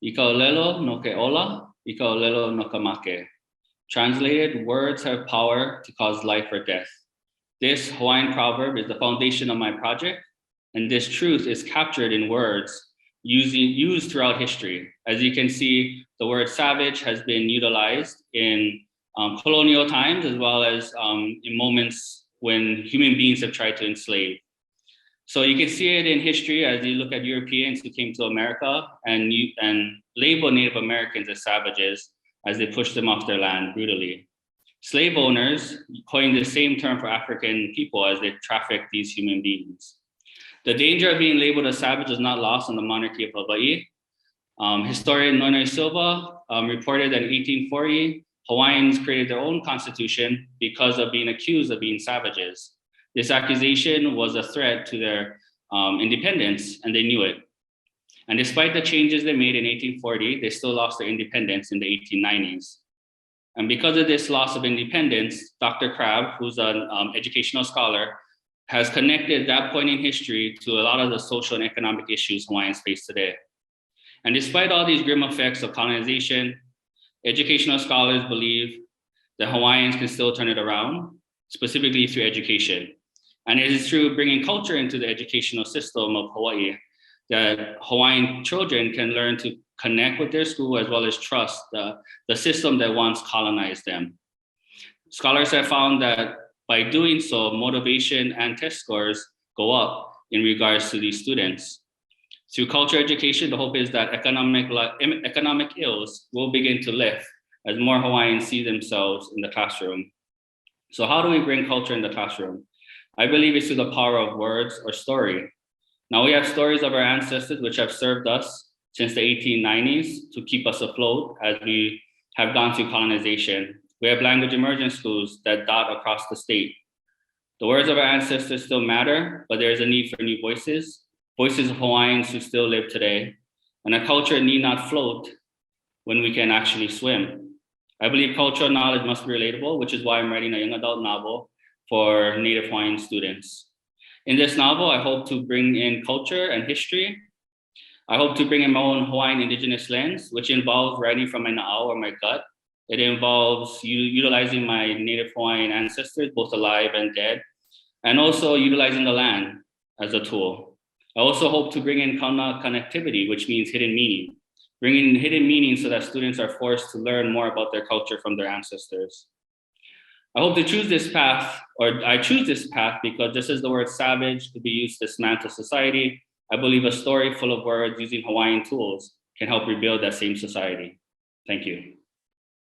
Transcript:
ika ʻōlelo no Keola, ika ʻōlelo no Kamake. Translated, words have power to cause life or death. This Hawaiian proverb is the foundation of my project, and this truth is captured in words used throughout history. As you can see, the word savage has been utilized in colonial times, as well as in moments when human beings have tried to enslave. So you can see it in history as you look at Europeans who came to America and label Native Americans as savages as they pushed them off their land brutally. Slave owners coined the same term for African people as they trafficked these human beings. The danger of being labeled a savage is not lost on the monarchy of Hawaii. Historian Noinoi Silva reported that in 1840, Hawaiians created their own constitution because of being accused of being savages. This accusation was a threat to their independence, and they knew it. And despite the changes they made in 1840, they still lost their independence in the 1890s. And because of this loss of independence, Dr. Crabb, who's an educational scholar, has connected that point in history to a lot of the social and economic issues Hawaiians face today. And despite all these grim effects of colonization, educational scholars believe that Hawaiians can still turn it around, specifically through education. And it is through bringing culture into the educational system of Hawaii that Hawaiian children can learn to connect with their school as well as trust the system that once colonized them. Scholars have found that by doing so, motivation and test scores go up in regards to these students. Through culture education, the hope is that economic ills will begin to lift as more Hawaiians see themselves in the classroom. So how do we bring culture in the classroom? I believe it's through the power of words or story. Now we have stories of our ancestors which have served us since the 1890s to keep us afloat as we have gone through colonization. We have language immersion schools that dot across the state. The words of our ancestors still matter, but there is a need for new voices of Hawaiians who still live today. And a culture need not float when we can actually swim. I believe cultural knowledge must be relatable, which is why I'm writing a young adult novel for Native Hawaiian students. In this novel, I hope to bring in culture and history. I hope to bring in my own Hawaiian indigenous lens, which involves writing from my na'au or my gut. It involves utilizing my Native Hawaiian ancestors, both alive and dead, and also utilizing the land as a tool. I also hope to bring in kauna connectivity, which means hidden meaning, bringing in hidden meaning so that students are forced to learn more about their culture from their ancestors. I hope to choose this path, or I choose this path because just as the word savage could be used to dismantle society, I believe a story full of words using Hawaiian tools can help rebuild that same society. Thank you.